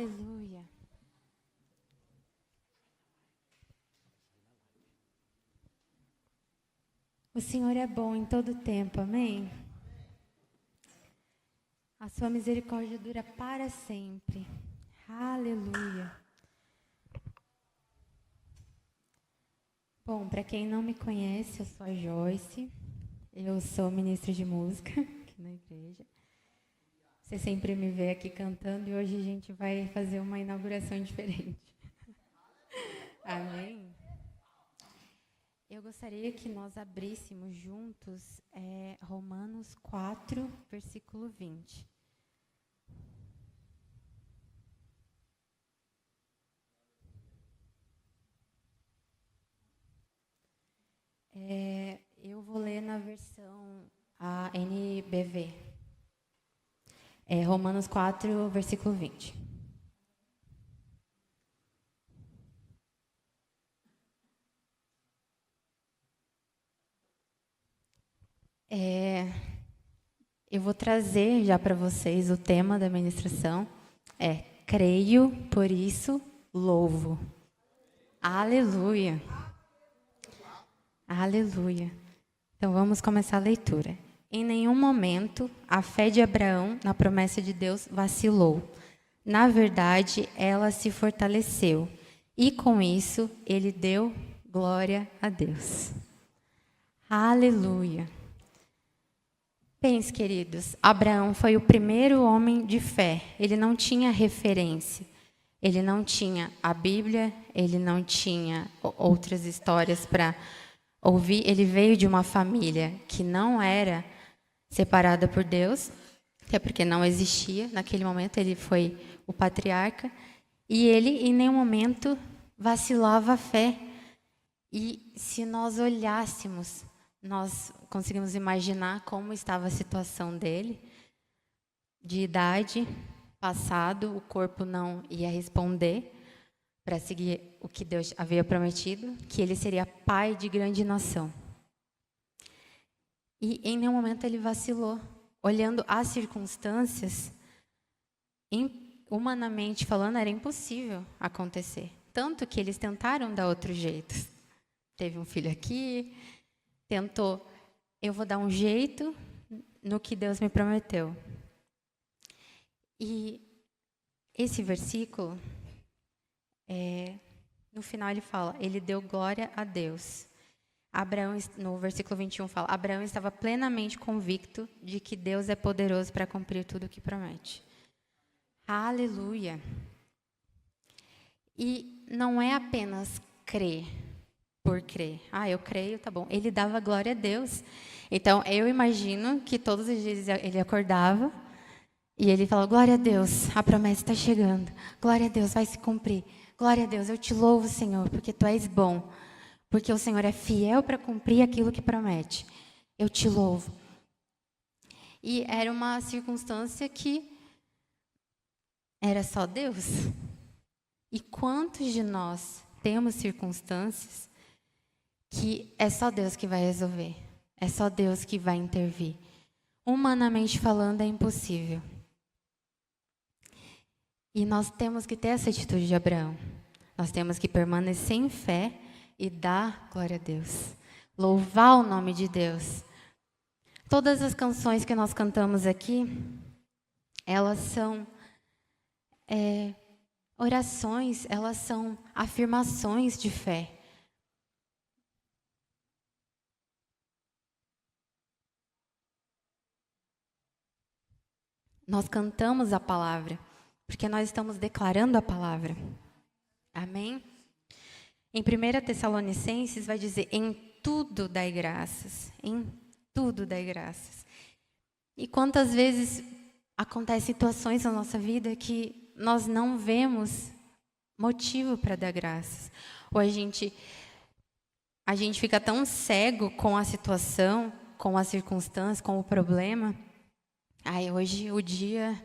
Aleluia. O Senhor é bom em todo tempo, amém? A sua misericórdia dura para sempre. Aleluia. Bom, para quem não me conhece, eu sou a Joyce. Eu sou ministra de música aqui na igreja. Você sempre me vê aqui cantando e hoje a gente vai fazer uma inauguração diferente. Amém? Eu gostaria que nós abríssemos juntos Romanos 4, versículo 20. Eu vou ler na versão NBV. Romanos 4, versículo 20. Eu vou trazer já para vocês o tema da ministração. Creio, por isso louvo. Aleluia. Aleluia. Então vamos começar a leitura. Em nenhum momento a fé de Abraão na promessa de Deus vacilou. Na verdade, ela se fortaleceu. E com isso, ele deu glória a Deus. Aleluia. Pense, queridos, Abraão foi o primeiro homem de fé. Ele não tinha referência. Ele não tinha a Bíblia, ele não tinha outras histórias para ouvir. Ele veio de uma família que não era separada por Deus, até porque não existia. Naquele momento, ele foi o patriarca. E ele, em nenhum momento, vacilava a fé. E se nós olhássemos, nós conseguimos imaginar como estava a situação dele, de idade, passado, o corpo não ia responder para seguir o que Deus havia prometido, que ele seria pai de grande nação. E em nenhum momento ele vacilou. Olhando as circunstâncias, humanamente falando, era impossível acontecer. Tanto que eles tentaram dar outro jeito. Teve um filho aqui, tentou, eu vou dar um jeito no que Deus me prometeu. E esse versículo, no final ele fala, ele deu glória a Deus. Abraão, no versículo 21 fala, Abraão estava plenamente convicto de que Deus é poderoso para cumprir tudo o que promete. Aleluia. E não é apenas crer por crer. Eu creio, tá bom. Ele dava glória a Deus. Então, eu imagino que todos os dias ele acordava e ele falava, glória a Deus, a promessa está chegando. Glória a Deus, vai se cumprir. Glória a Deus, eu te louvo, Senhor, porque Tu és bom. Porque o Senhor é fiel para cumprir aquilo que promete. Eu te louvo. E era uma circunstância que era só Deus. E quantos de nós temos circunstâncias que é só Deus que vai resolver? É só Deus que vai intervir. Humanamente falando, é impossível. E nós temos que ter essa atitude de Abraão. Nós temos que permanecer em fé e dar glória a Deus. Louvar o nome de Deus. Todas as canções que nós cantamos aqui, elas são orações, elas são afirmações de fé. Nós cantamos a palavra, porque nós estamos declarando a palavra. Amém? Em 1 Tessalonicenses vai dizer, em tudo dai graças. Em tudo dai graças. E quantas vezes acontecem situações na nossa vida que nós não vemos motivo para dar graças. Ou a gente fica tão cego com a situação, com as circunstâncias, com o problema. Hoje o dia,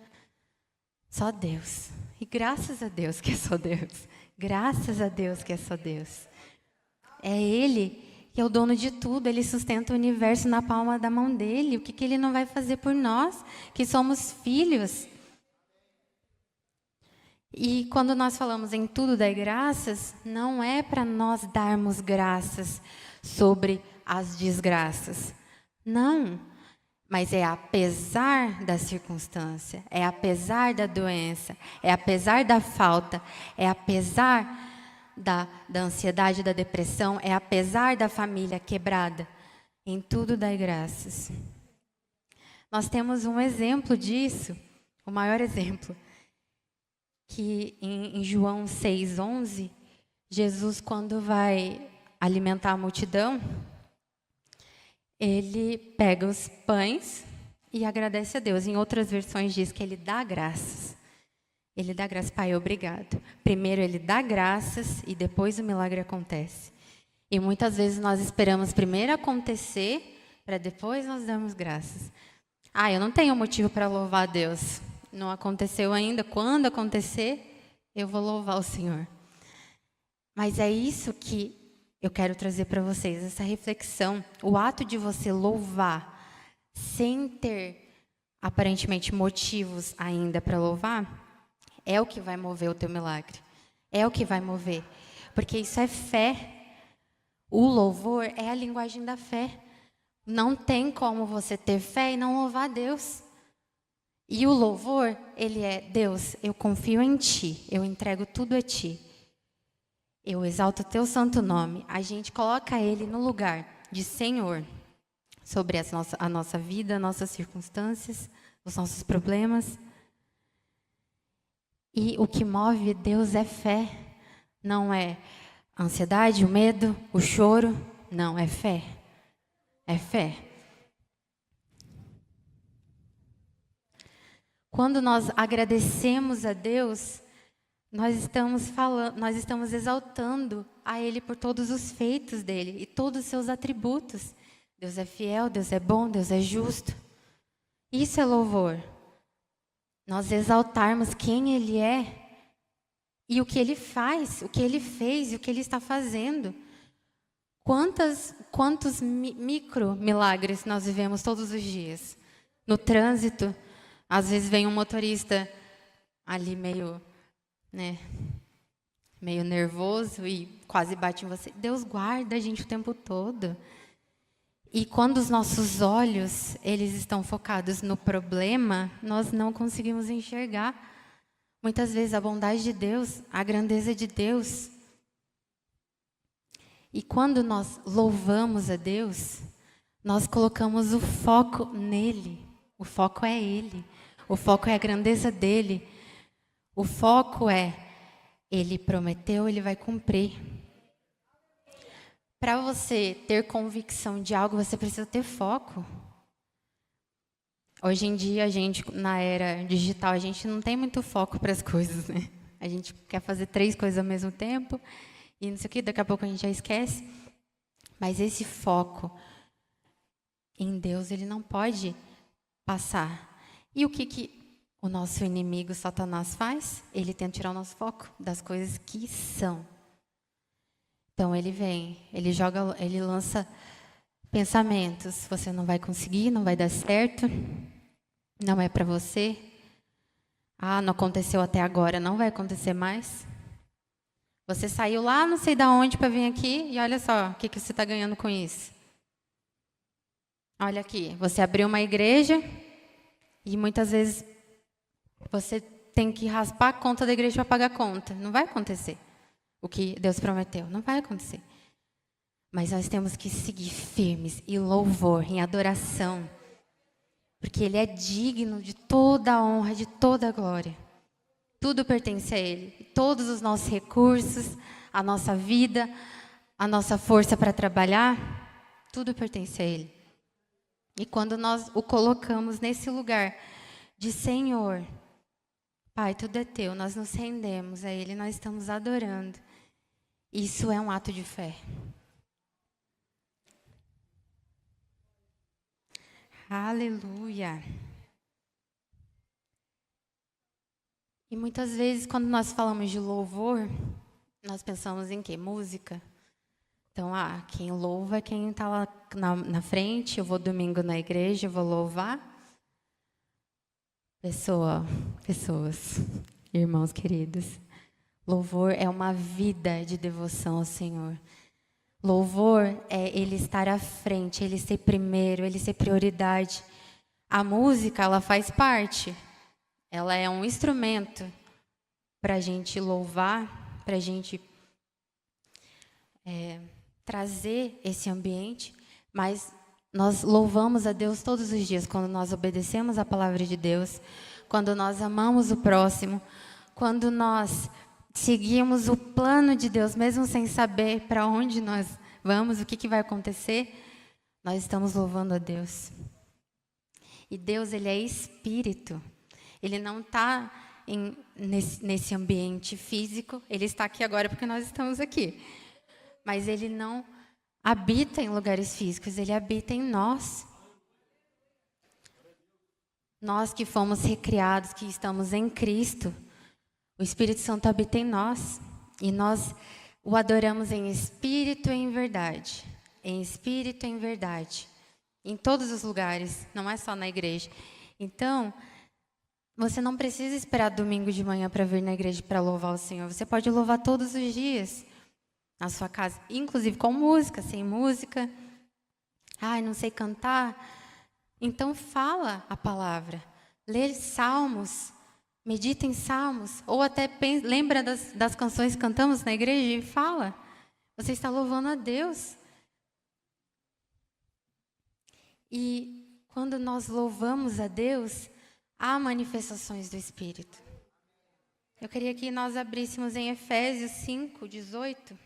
só Deus. E graças a Deus que é só Deus. Graças a Deus que é só Deus. É Ele que é o dono de tudo. Ele sustenta o universo na palma da mão dele. O que Ele não vai fazer por nós, que somos filhos? E quando nós falamos em tudo dar graças, não é para nós darmos graças sobre as desgraças. Não, mas é apesar da circunstância, é apesar da doença, é apesar da falta, é apesar da ansiedade, da depressão, é apesar da família quebrada. Em tudo dar graças. Nós temos um exemplo disso, o maior exemplo, que em João 6,11, Jesus, quando vai alimentar a multidão, ele pega os pães e agradece a Deus. Em outras versões diz que ele dá graças. Ele dá graças, Pai, obrigado. Primeiro ele dá graças e depois o milagre acontece. E muitas vezes nós esperamos primeiro acontecer para depois nós darmos graças. Eu não tenho motivo para louvar a Deus. Não aconteceu ainda. Quando acontecer, eu vou louvar o Senhor. Mas é isso que eu quero trazer para vocês, essa reflexão. O ato de você louvar sem ter, aparentemente, motivos ainda para louvar, é o que vai mover o teu milagre. É o que vai mover. Porque isso é fé. O louvor é a linguagem da fé. Não tem como você ter fé e não louvar a Deus. E o louvor, ele é: Deus, eu confio em Ti, eu entrego tudo a Ti. Eu exalto o Teu santo nome. A gente coloca Ele no lugar de Senhor sobre a nossa vida, nossas circunstâncias, os nossos problemas. E o que move Deus é fé. Não é a ansiedade, o medo, o choro. Não, é fé. É fé. Quando nós agradecemos a Deus, nós estamos exaltando a Ele por todos os feitos dele e todos os seus atributos. Deus é fiel, Deus é bom, Deus é justo. Isso é louvor. Nós exaltarmos quem Ele é e o que Ele faz, o que Ele fez e o que Ele está fazendo. Quantos micro milagres nós vivemos todos os dias? No trânsito, às vezes vem um motorista ali meio nervoso e quase bate em você. Deus guarda a gente o tempo todo. E quando os nossos olhos, eles estão focados no problema, nós não conseguimos enxergar. Muitas vezes a bondade de Deus, a grandeza de Deus. E quando nós louvamos a Deus, nós colocamos o foco nele. O foco é Ele. O foco é a grandeza dele. O foco é: Ele prometeu, Ele vai cumprir. Para você ter convicção de algo, você precisa ter foco. Hoje em dia, na era digital, a gente não tem muito foco para as coisas, né? A gente quer fazer 3 coisas ao mesmo tempo e não sei o que, daqui a pouco a gente já esquece. Mas esse foco em Deus, ele não pode passar. E o que o nosso inimigo, Satanás, faz? Ele tenta tirar o nosso foco das coisas que são. Então, ele vem, ele lança pensamentos. Você não vai conseguir, não vai dar certo, não é para você. Não aconteceu até agora, não vai acontecer mais. Você saiu lá, não sei de onde, para vir aqui, e olha só o que você está ganhando com isso. Olha aqui, você abriu uma igreja e muitas vezes você tem que raspar a conta da igreja para pagar a conta. Não vai acontecer o que Deus prometeu, não vai acontecer. Mas nós temos que seguir firmes em louvor, em adoração, porque Ele é digno de toda a honra, de toda a glória. Tudo pertence a Ele. Todos os nossos recursos, a nossa vida, a nossa força para trabalhar, tudo pertence a Ele. E quando nós o colocamos nesse lugar de Senhor, Pai, tudo é Teu, nós nos rendemos a Ele, nós estamos adorando. Isso é um ato de fé. Aleluia. E muitas vezes, quando nós falamos de louvor, nós pensamos em quê? Música. Então, quem louva é quem está lá na frente. Eu vou domingo na igreja, eu vou louvar. Pessoas. irmãos queridos. Louvor é uma vida de devoção ao Senhor. Louvor é Ele estar à frente, Ele ser primeiro, Ele ser prioridade. A música, ela faz parte. Ela é um instrumento para a gente louvar, para a gente trazer esse ambiente, mas nós louvamos a Deus todos os dias, quando nós obedecemos a palavra de Deus, quando nós amamos o próximo, quando nós seguimos o plano de Deus, mesmo sem saber para onde nós vamos, o que vai acontecer, nós estamos louvando a Deus. E Deus, Ele é Espírito. Ele não está nesse ambiente físico, Ele está aqui agora porque nós estamos aqui. Mas Ele não habita em lugares físicos, Ele habita em nós. Nós que fomos recriados, que estamos em Cristo, o Espírito Santo habita em nós. E nós o adoramos em espírito e em verdade. Em espírito e em verdade. Em todos os lugares, não é só na igreja. Então, você não precisa esperar domingo de manhã para vir na igreja para louvar o Senhor. Você pode louvar todos os dias na sua casa, inclusive com música, sem música. Ai, não sei cantar. Então fala a palavra. Lê salmos, medita em salmos, ou até lembra das canções que cantamos na igreja e fala. Você está louvando a Deus. E quando nós louvamos a Deus, há manifestações do Espírito. Eu queria que nós abríssemos em Efésios 5, 18.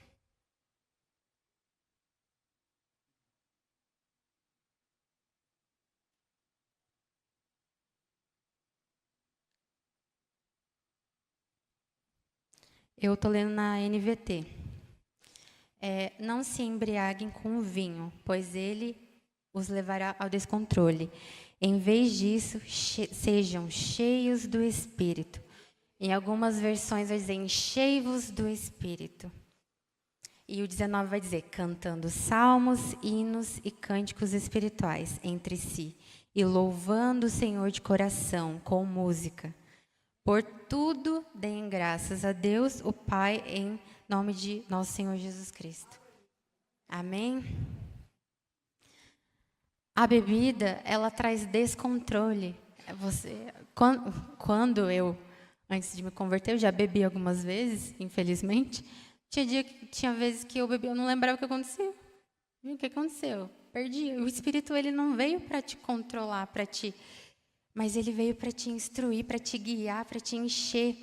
Eu estou lendo na NVT. Não se embriaguem com o vinho, pois ele os levará ao descontrole. Em vez disso, sejam cheios do Espírito. Em algumas versões vai dizer, enchei-vos do Espírito. E o 19 vai dizer, cantando salmos, hinos e cânticos espirituais entre si, e louvando o Senhor de coração, com música. Por tudo, deem graças a Deus, o Pai, em nome de nosso Senhor Jesus Cristo. Amém? A bebida, ela traz descontrole. Quando eu, antes de me converter, eu já bebi algumas vezes, infelizmente. Tinha vezes que eu bebi, eu não lembrava o que aconteceu. O que aconteceu? Perdi. O Espírito, ele não veio para te controlar, mas ele veio para te instruir, para te guiar, para te encher.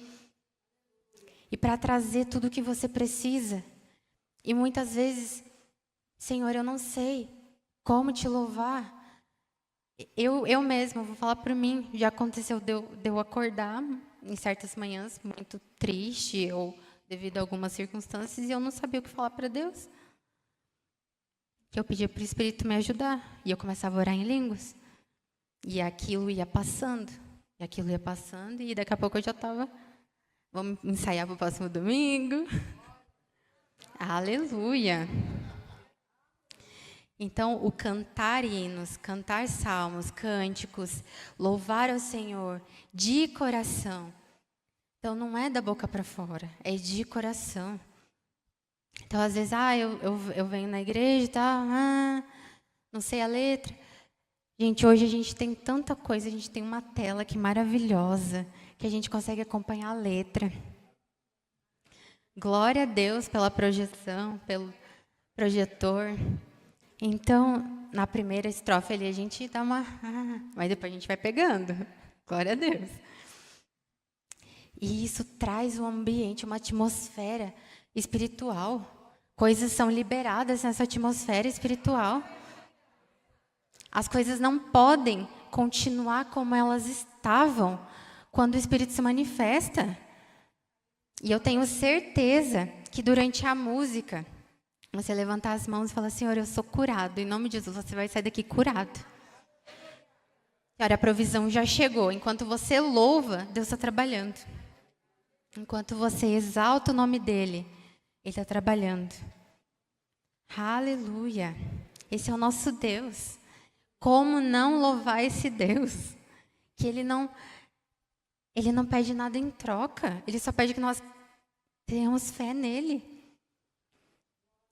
E para trazer tudo o que você precisa. E muitas vezes, Senhor, eu não sei como te louvar. Eu mesma, vou falar por mim, já aconteceu de eu acordar em certas manhãs muito triste ou devido a algumas circunstâncias e eu não sabia o que falar para Deus. Eu pedia para o Espírito me ajudar e eu começava a orar em línguas. E aquilo ia passando, e daqui a pouco eu já estava, vamos ensaiar para o próximo domingo. Aleluia! Então, o cantar hinos, cantar salmos, cânticos, louvar ao Senhor de coração. Então, não é da boca para fora, é de coração. Então, às vezes, eu venho na igreja e tal, não sei a letra. Gente, hoje a gente tem tanta coisa, a gente tem uma tela que maravilhosa, que a gente consegue acompanhar a letra. Glória a Deus pela projeção, pelo projetor. Então, na primeira estrofe ali, a gente dá uma... mas depois a gente vai pegando. Glória a Deus. E isso traz um ambiente, uma atmosfera espiritual. Coisas são liberadas nessa atmosfera espiritual. As coisas não podem continuar como elas estavam quando o Espírito se manifesta. E eu tenho certeza que durante a música, você levantar as mãos e falar, Senhor, eu sou curado. Em nome de Jesus, você vai sair daqui curado. Cara, a provisão já chegou. Enquanto você louva, Deus está trabalhando. Enquanto você exalta o nome dEle, Ele está trabalhando. Aleluia. Esse é o nosso Deus. Como não louvar esse Deus? Que Ele não... Ele não pede nada em troca. Ele só pede que nós tenhamos fé nele.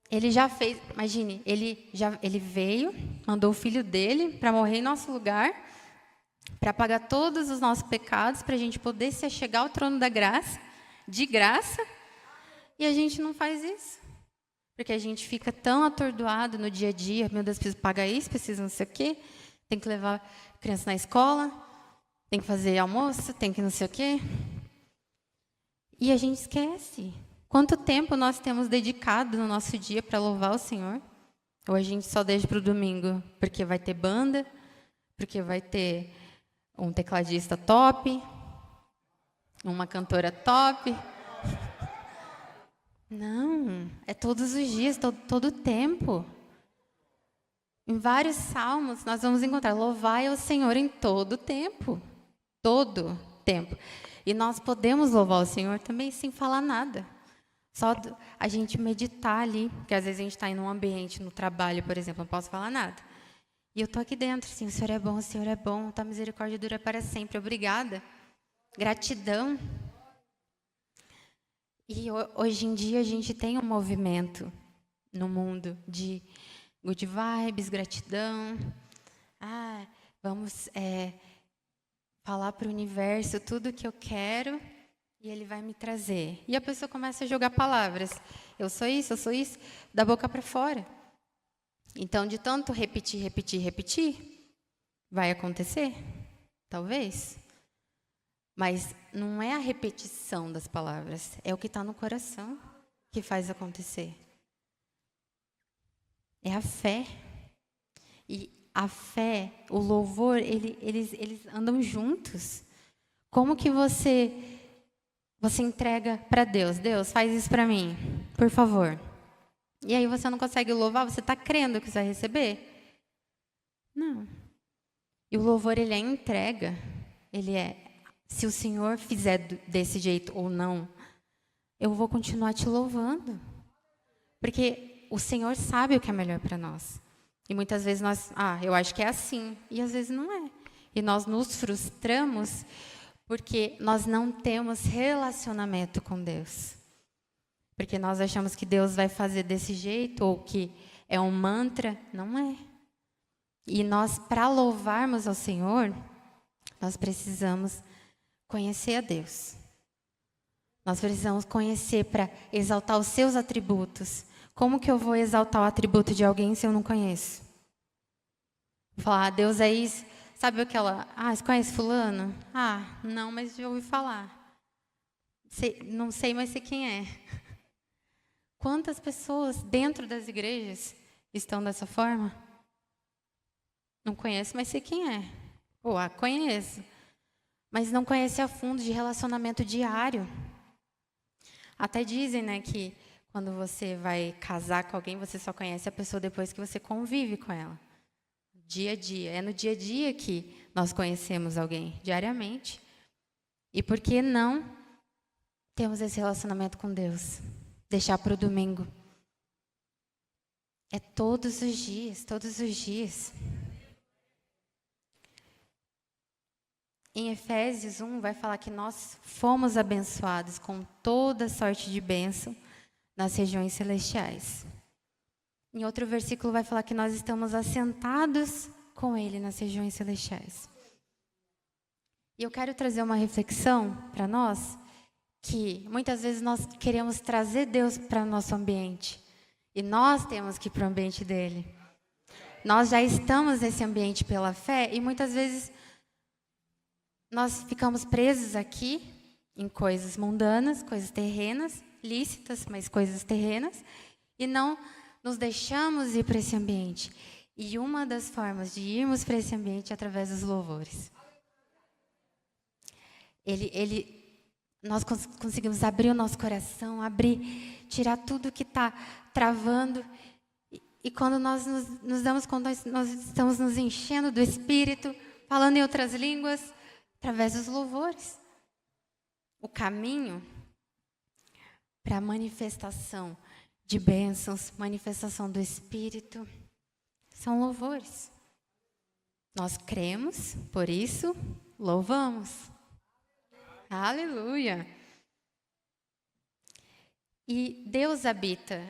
Ele já fez, imagine, ele veio, mandou o filho dele para morrer em nosso lugar, para pagar todos os nossos pecados, para a gente poder se achegar ao trono da graça, de graça, e a gente não faz isso. Porque a gente fica tão atordoado no dia a dia, meu Deus, preciso pagar isso, preciso não sei o quê, tem que levar a criança na escola, tem que fazer almoço, tem que não sei o quê. E a gente esquece. Quanto tempo nós temos dedicado no nosso dia para louvar o Senhor? Ou a gente só deixa para o domingo porque vai ter banda, porque vai ter um tecladista top, uma cantora top? Não, é todos os dias, todo o tempo. Em vários salmos nós vamos encontrar louvai ao Senhor em todo o tempo. Todo tempo. E nós podemos louvar o Senhor também sem falar nada. Só a gente meditar ali, porque às vezes a gente está em um ambiente, no trabalho, por exemplo, não posso falar nada. E eu estou aqui dentro, assim, o Senhor é bom, tua misericórdia dura para sempre, obrigada. Gratidão. E hoje em dia a gente tem um movimento no mundo de good vibes, gratidão. Vamos falar para o universo tudo que eu quero. E ele vai me trazer. E a pessoa começa a jogar palavras. Eu sou isso, da boca para fora. Então, de tanto repetir, vai acontecer? Talvez. Mas não é a repetição das palavras, é o que está no coração que faz acontecer. É a fé. E a fé, o louvor, eles andam juntos. Como que você entrega para Deus. Deus, faz isso para mim, por favor. E aí você não consegue louvar, você está crendo que você vai receber? Não. E o louvor, ele é entrega. Ele é, se o Senhor fizer desse jeito ou não, eu vou continuar te louvando. Porque o Senhor sabe o que é melhor para nós. E muitas vezes eu acho que é assim. E às vezes não é. E nós nos frustramos porque nós não temos relacionamento com Deus. Porque nós achamos que Deus vai fazer desse jeito, ou que é um mantra. Não é. E nós, para louvarmos ao Senhor, nós precisamos conhecer a Deus. Nós precisamos conhecer para exaltar os seus atributos. Como que eu vou exaltar o atributo de alguém se eu não conheço? Vou falar, Deus é isso. Sabe aquela, você conhece fulano? Não, mas já ouvi falar. Não sei, mas sei quem é. Quantas pessoas dentro das igrejas estão dessa forma? Não conheço, mas sei quem é. Conheço. Mas não conhece a fundo, de relacionamento diário. Até dizem, né, que quando você vai casar com alguém, você só conhece a pessoa depois que você convive com ela. Dia a dia. É no dia a dia que nós conhecemos alguém, diariamente. E por que não temos esse relacionamento com Deus? Deixar para o domingo. É todos os dias, todos os dias. Em Efésios 1, vai falar que nós fomos abençoados com toda sorte de bênção nas regiões celestiais. Em outro versículo vai falar que nós estamos assentados com Ele nas regiões celestiais. E eu quero trazer uma reflexão para nós, que muitas vezes nós queremos trazer Deus para o nosso ambiente. E nós temos que ir para o ambiente dele. Nós já estamos nesse ambiente pela fé e muitas vezes nós ficamos presos aqui em coisas mundanas, coisas terrenas, lícitas, mas coisas terrenas, e não nos deixamos ir para esse ambiente. E uma das formas de irmos para esse ambiente é através dos louvores. Nós conseguimos abrir o nosso coração, tirar tudo que está travando. E quando nós nos damos conta, nós estamos nos enchendo do Espírito, falando em outras línguas, através dos louvores. O caminho para a manifestação de bênçãos, manifestação do Espírito, são louvores. Nós cremos, por isso, louvamos. Aleluia. E Deus habita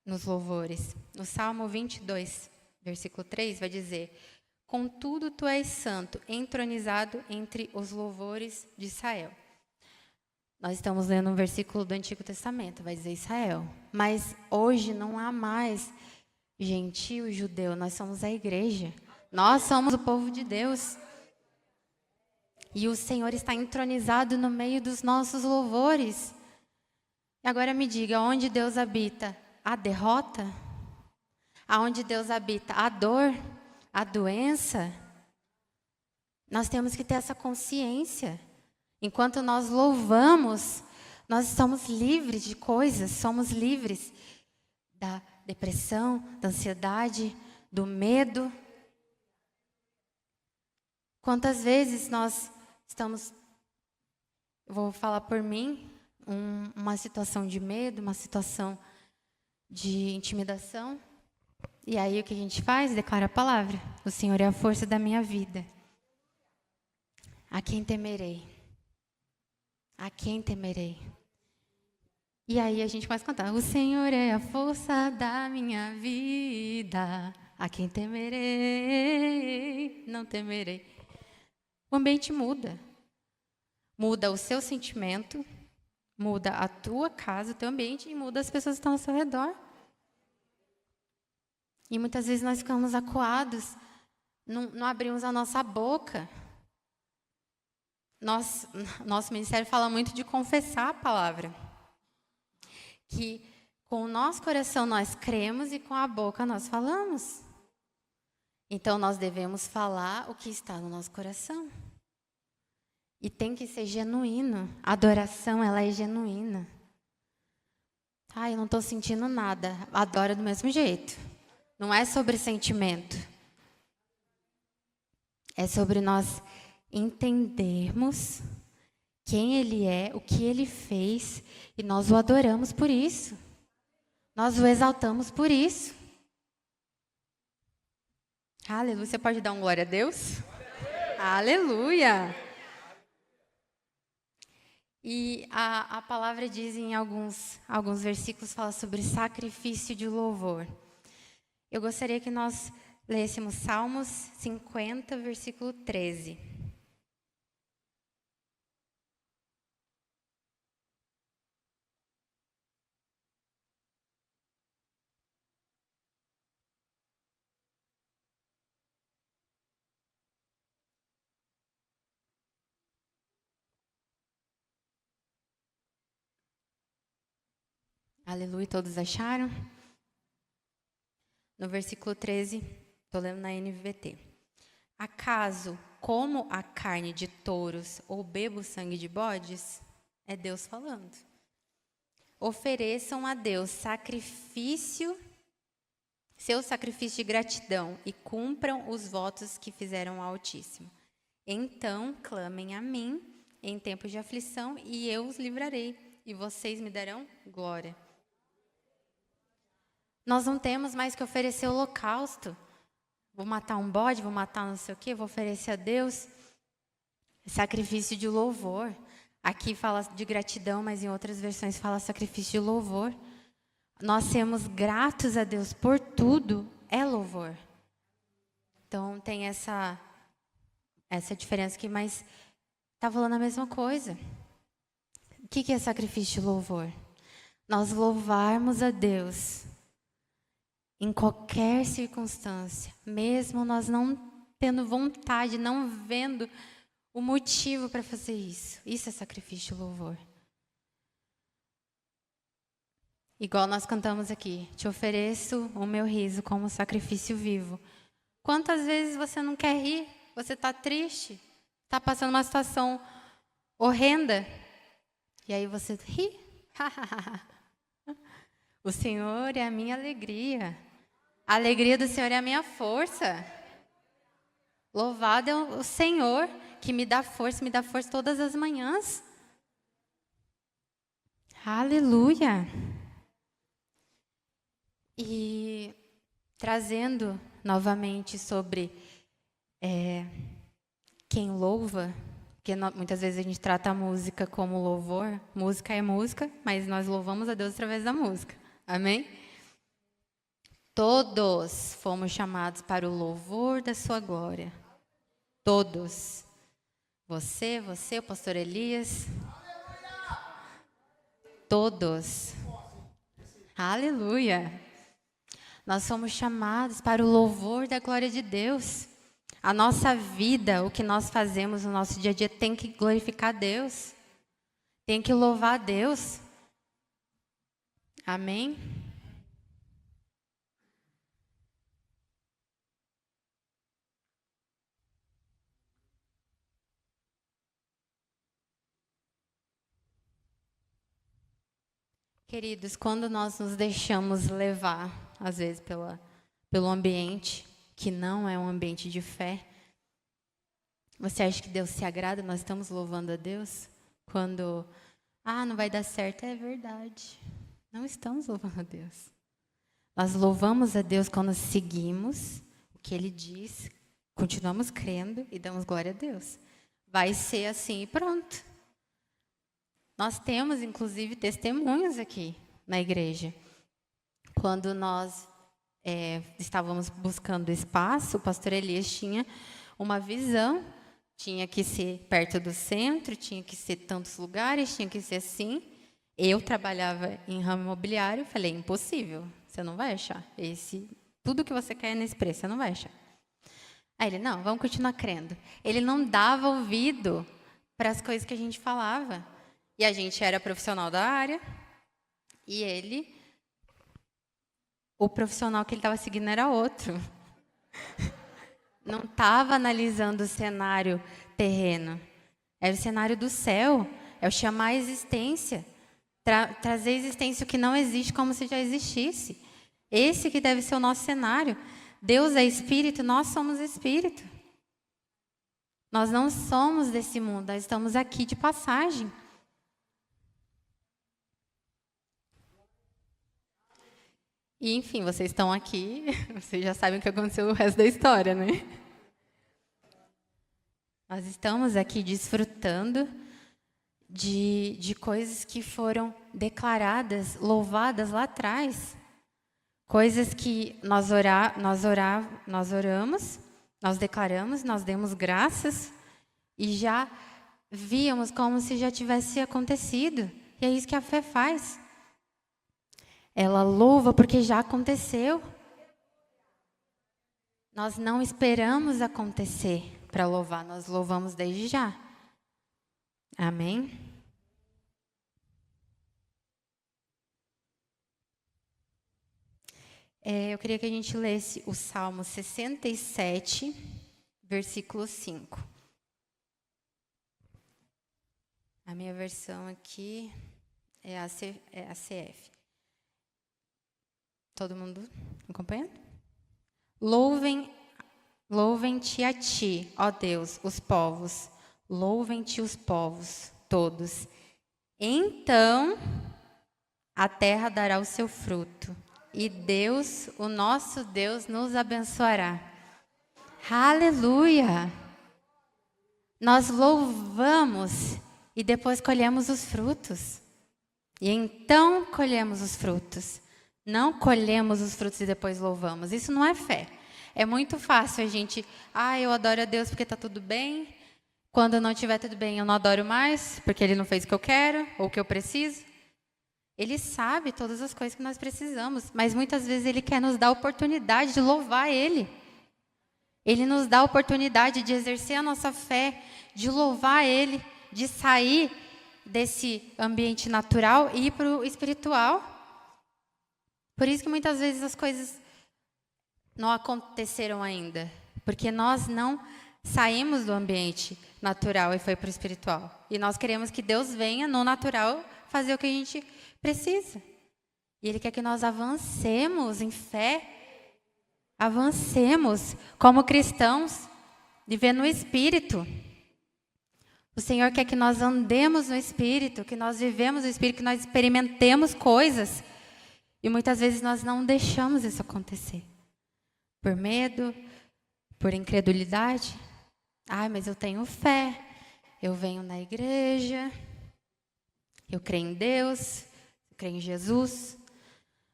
nos louvores. No Salmo 22, versículo 3, vai dizer: contudo, tu és santo, entronizado entre os louvores de Israel. Nós estamos lendo um versículo do Antigo Testamento, vai dizer Israel. Mas hoje não há mais gentio e judeu, nós somos a igreja. Nós somos o povo de Deus. E o Senhor está entronizado no meio dos nossos louvores. E agora me diga, onde Deus habita? A derrota? Aonde Deus habita? A dor? A doença? Nós temos que ter essa consciência. Enquanto nós louvamos, nós estamos livres de coisas, somos livres da depressão, da ansiedade, do medo. Quantas vezes nós estamos, eu vou falar por mim, uma situação de medo, uma situação de intimidação, e aí o que a gente faz? Declara a palavra: o Senhor é a força da minha vida. A quem temerei? A quem temerei? E aí a gente começa a cantar: o Senhor é a força da minha vida. A quem temerei? Não temerei. O ambiente muda. Muda o seu sentimento, muda a tua casa, o teu ambiente e muda as pessoas que estão ao seu redor. E muitas vezes nós ficamos acuados, não abrimos a nossa boca. Nosso ministério fala muito de confessar a palavra. Que com o nosso coração nós cremos e com a boca nós falamos. Então nós devemos falar o que está no nosso coração. E tem que ser genuíno. A adoração, ela é genuína. Eu não estou sentindo nada. Adora do mesmo jeito. Não é sobre sentimento. É sobre nós entendermos quem Ele é, o que Ele fez, e nós o adoramos por isso. Nós o exaltamos por isso. Aleluia. Você pode dar um glória a Deus? Aleluia. E a palavra diz em alguns versículos, fala sobre sacrifício de louvor. Eu gostaria que nós lêssemos Salmos 50, versículo 13. Aleluia, todos acharam? No versículo 13, estou lendo na NVT. Acaso como a carne de touros ou bebo sangue de bodes? É Deus falando. Ofereçam a Deus seu sacrifício de gratidão e cumpram os votos que fizeram ao Altíssimo. Então clamem a mim em tempos de aflição e eu os livrarei e vocês me darão glória. Nós não temos mais que oferecer holocausto. Vou matar um bode, vou matar não sei o quê, vou oferecer a Deus sacrifício de louvor. Aqui fala de gratidão, mas em outras versões fala sacrifício de louvor. Nós sermos gratos a Deus por tudo é louvor. Então tem essa diferença aqui, mas está falando a mesma coisa. O que é sacrifício de louvor? Nós louvarmos a Deus em qualquer circunstância, mesmo nós não tendo vontade, não vendo o motivo para fazer isso. Isso é sacrifício de louvor. Igual nós cantamos aqui, te ofereço o meu riso como sacrifício vivo. Quantas vezes você não quer rir? Você está triste? Está passando uma situação horrenda? E aí você ri? O Senhor é a minha alegria. A alegria do Senhor é a minha força. Louvado é o Senhor que me dá força todas as manhãs. Aleluia. E trazendo novamente sobre quem louva, Porque muitas vezes a gente trata a música como louvor. Música é música, mas nós louvamos a Deus através da música. Amém? Todos fomos chamados para o louvor da sua glória. Todos. Você, o pastor Elias. Todos. Aleluia. Nós somos chamados para o louvor da glória de Deus. A nossa vida, o que nós fazemos no nosso dia a dia tem que glorificar Deus. Tem que louvar a Deus. Amém? Queridos, quando nós nos deixamos levar, às vezes, pelo ambiente, que não é um ambiente de fé, você acha que Deus se agrada? Nós estamos louvando a Deus? Quando, não vai dar certo, é verdade. Não estamos louvando a Deus. Nós louvamos a Deus quando seguimos o que Ele diz, continuamos crendo e damos glória a Deus. Vai ser assim e pronto. Nós temos, inclusive, testemunhos aqui na igreja. Quando nós estávamos buscando espaço, o pastor Elias tinha uma visão, tinha que ser perto do centro, tinha que ser tantos lugares, tinha que ser assim. Eu trabalhava em ramo imobiliário, falei, impossível, você não vai achar. Tudo que você quer nesse preço, você não vai achar. Aí ele, não, vamos continuar crendo. Ele não dava ouvido para as coisas que a gente falava. E a gente era profissional da área, e o profissional que ele estava seguindo era outro. Não estava analisando o cenário terreno. Era o cenário do céu. É o chamar a existência. Trazer a existência o que não existe como se já existisse. Esse que deve ser o nosso cenário. Deus é espírito, nós somos espírito. Nós não somos desse mundo, nós estamos aqui de passagem. E, enfim, vocês estão aqui, vocês já sabem o que aconteceu o resto da história, né? Nós estamos aqui desfrutando de coisas que foram declaradas, louvadas lá atrás. Coisas que nós oramos, nós declaramos, nós demos graças e já víamos como se já tivesse acontecido. E é isso que a fé faz. Ela louva porque já aconteceu. Nós não esperamos acontecer para louvar, nós louvamos desde já. Amém? Eu queria que a gente lesse o Salmo 67, versículo 5. A minha versão aqui é a CF. Todo mundo acompanhando? Louvem-te a ti, ó Deus, os povos. Louvem-te os povos, todos. Então a terra dará o seu fruto. E Deus, o nosso Deus, nos abençoará. Aleluia! Nós louvamos e depois colhemos os frutos. E então colhemos os frutos. Não colhemos os frutos e depois louvamos. Isso não é fé. É muito fácil a gente... eu adoro a Deus porque está tudo bem. Quando não estiver tudo bem, eu não adoro mais, porque Ele não fez o que eu quero ou o que eu preciso. Ele sabe todas as coisas que nós precisamos, mas muitas vezes Ele quer nos dar a oportunidade de louvar Ele. Ele nos dá a oportunidade de exercer a nossa fé, de louvar Ele, de sair desse ambiente natural e ir para o espiritual. Por isso que muitas vezes as coisas não aconteceram ainda, porque nós não saímos do ambiente natural e foi para o espiritual. E nós queremos que Deus venha no natural fazer o que a gente precisa. E Ele quer que nós avancemos em fé, avancemos como cristãos, vivendo no Espírito. O Senhor quer que nós andemos no Espírito, que nós vivemos no Espírito, que nós experimentemos coisas. E muitas vezes nós não deixamos isso acontecer. Por medo, por incredulidade. Mas eu tenho fé. eu venho na igreja, eu creio em Deus, eu creio em Jesus.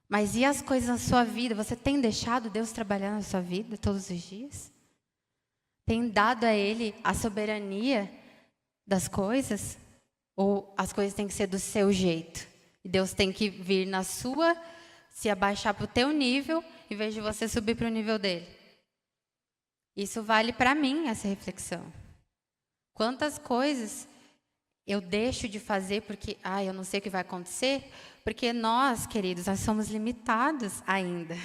Mas e as coisas na sua vida? Você tem deixado Deus trabalhar na sua vida todos os dias? Tem dado a Ele a soberania das coisas? Ou as coisas têm que ser do seu jeito? E Deus tem que vir na sua, se abaixar para o teu nível, em vez de você subir para o nível dele? Isso vale para mim, essa reflexão. Quantas coisas eu deixo de fazer porque, eu não sei o que vai acontecer, porque nós, queridos, nós somos limitados ainda.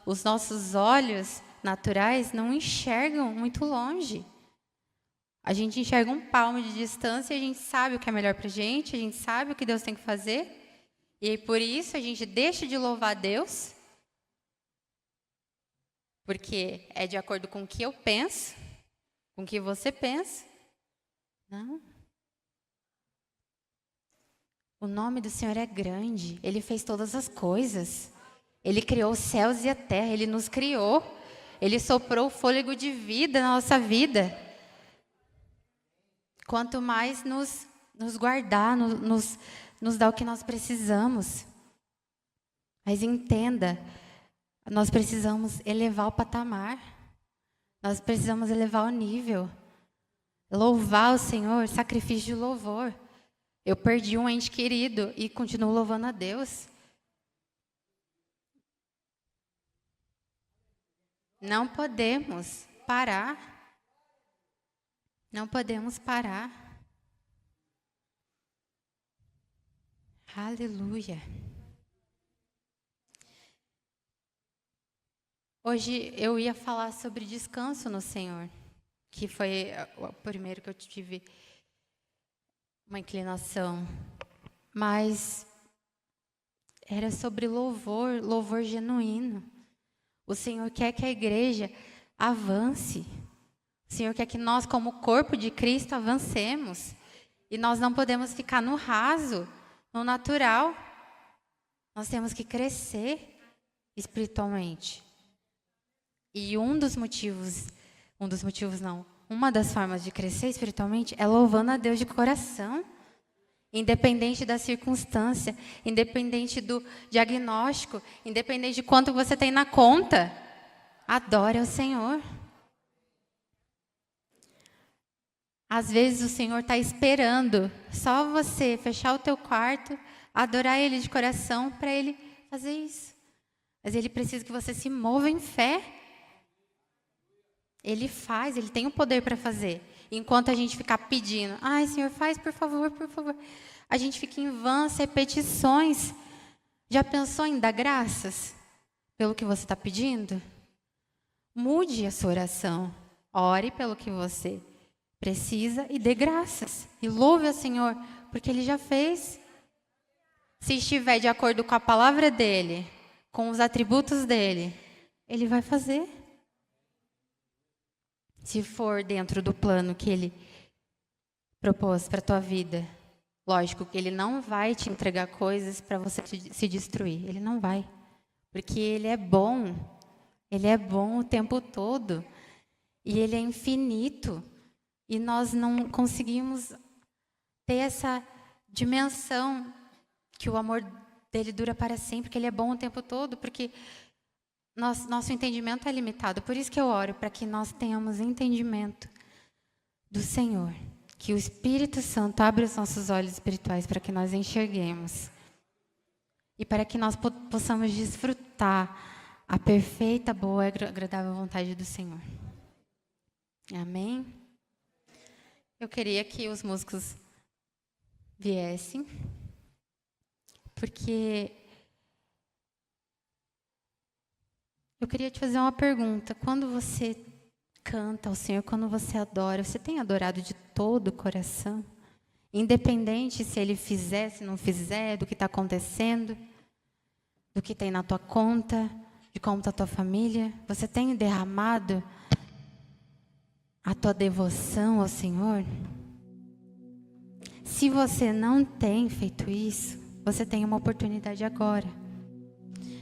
Os nossos olhos naturais não enxergam muito longe. A gente enxerga um palmo de distância e a gente sabe o que é melhor para a gente sabe o que Deus tem que fazer. E aí, por isso a gente deixa de louvar Deus, porque é de acordo com o que eu penso, com o que você pensa. Não. O nome do Senhor é grande. Ele fez todas as coisas. Ele criou os céus e a terra. Ele nos criou. Ele soprou o fôlego de vida na nossa vida. Quanto mais nos guardar, nos dar o que nós precisamos. Mas entenda, nós precisamos elevar o patamar. Nós precisamos elevar o nível. Louvar o Senhor, sacrifício de louvor. Eu perdi um ente querido e continuo louvando a Deus. Não podemos parar. Não podemos parar. Aleluia. Hoje eu ia falar sobre descanso no Senhor, que foi o primeiro que eu tive uma inclinação, mas era sobre louvor genuíno. O Senhor quer que a igreja avance. O Senhor quer que nós, como corpo de Cristo, avancemos. E nós não podemos ficar no raso, no natural. Nós temos que crescer espiritualmente. E uma das formas de crescer espiritualmente é louvando a Deus de coração. Independente da circunstância, independente do diagnóstico, independente de quanto você tem na conta, adore ao Senhor. Às vezes o Senhor está esperando só você fechar o teu quarto, adorar Ele de coração para Ele fazer isso. Mas Ele precisa que você se mova em fé. Ele faz, Ele tem o poder para fazer. Enquanto a gente ficar pedindo, Senhor, faz, por favor, por favor. A gente fica em vãs repetições. Já pensou em dar graças pelo que você está pedindo? Mude a sua oração. Ore pelo que você precisa e dê graças. E louve ao Senhor, porque Ele já fez. Se estiver de acordo com a palavra dEle, com os atributos dEle, Ele vai fazer. Se for dentro do plano que Ele propôs para a tua vida, lógico que Ele não vai te entregar coisas para você se destruir. Ele não vai. Porque Ele é bom. Ele é bom o tempo todo. E Ele é infinito. E nós não conseguimos ter essa dimensão que o amor dEle dura para sempre, que Ele é bom o tempo todo, porque nosso entendimento é limitado. Por isso que eu oro, para que nós tenhamos entendimento do Senhor. Que o Espírito Santo abra os nossos olhos espirituais para que nós enxerguemos. E para que nós possamos desfrutar a perfeita, boa e agradável vontade do Senhor. Amém? Eu queria que os músicos viessem, porque eu queria te fazer uma pergunta. Quando você canta ao Senhor, quando você adora, você tem adorado de todo o coração? Independente se Ele fizer, se não fizer, do que está acontecendo, do que tem na tua conta, de como está a tua família. Você tem derramado a tua devoção ao Senhor? Se você não tem feito isso, você tem uma oportunidade agora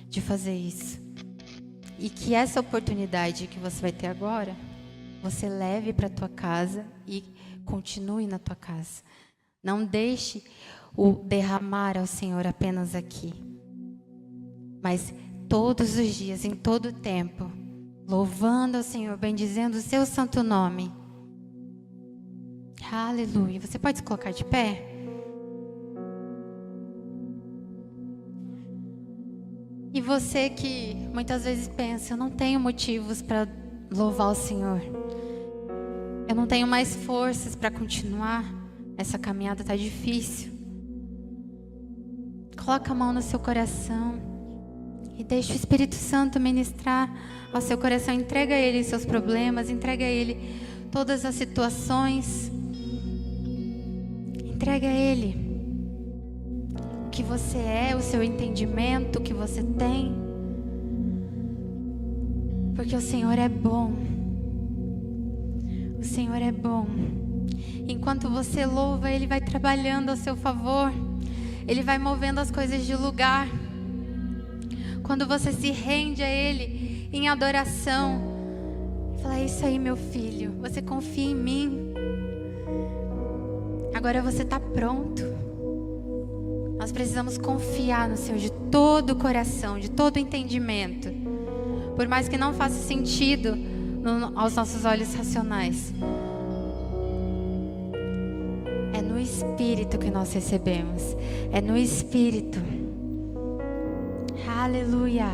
de fazer isso. E que essa oportunidade que você vai ter agora você leve para a tua casa e continue na tua casa. Não deixe o derramar ao Senhor apenas aqui, mas todos os dias, em todo o tempo, louvando ao Senhor, bendizendo o seu santo nome. Aleluia. Você pode se colocar de pé? E você que muitas vezes pensa, eu não tenho motivos para louvar o Senhor. Eu não tenho mais forças para continuar. Essa caminhada está difícil. Coloca a mão no seu coração e deixa o Espírito Santo ministrar ao seu coração. Entrega a Ele seus problemas, entrega a Ele todas as situações. Entrega a Ele o que você é, o seu entendimento, o que você tem. Porque o Senhor é bom. O Senhor é bom. Enquanto você louva, Ele vai trabalhando a seu favor. Ele vai movendo as coisas de lugar. Quando você se rende a Ele em adoração, fala: é isso aí, meu filho, você confia em mim. Agora você está pronto. Nós precisamos confiar no Senhor de todo o coração, de todo o entendimento. Por mais que não faça sentido aos nossos olhos racionais. É no Espírito que nós recebemos. É no Espírito. Aleluia.